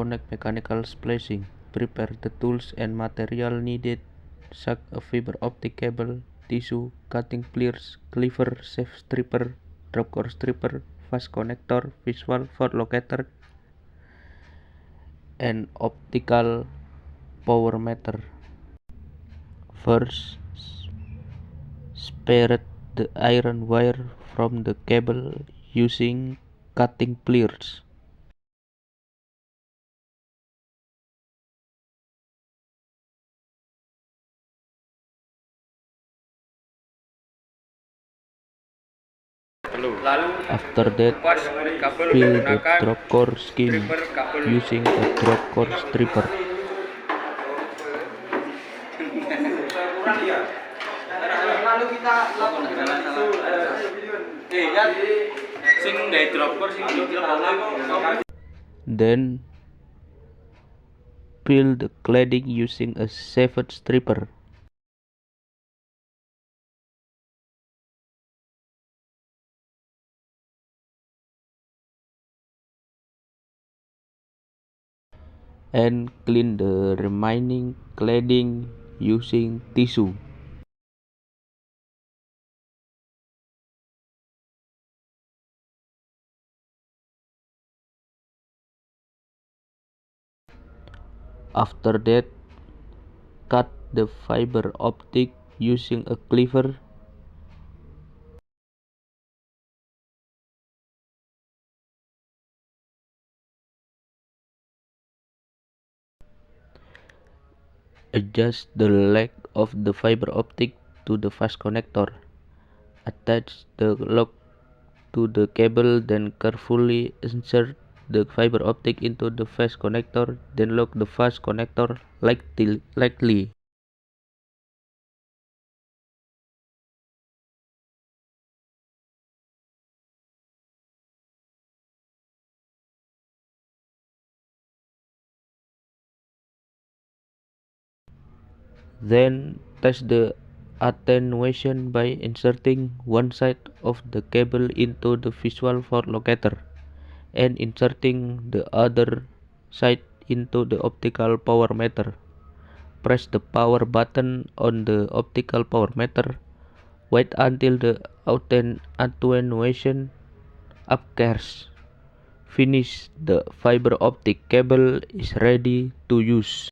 connect mechanical splicing, prepare the tools and material needed, such a fiber optic cable, tissue, cutting pliers, cleaver, safe stripper, drop core stripper, fast connector, visual for locator, and optical power meter. First, separate the iron wire from the cable using cutting pliers. After that, fill the drop core scheme using a drop core stripper. Then, fill the cladding using a savage stripper. And clean the remaining cladding using tissue. After that, cut the fiber optic using a cleaver. Adjust the length of the fiber optic to the fast connector. Attach the lock to the cable, then carefully insert the fiber optic into the fast connector, then lock the fast connector lightly. Then test the attenuation by inserting one side of the cable into the visual for locator and inserting the other side into the optical power meter. Press the power button on the optical power meter. Wait until the attenuation occurs. Finish. The fiber optic cable is ready to use.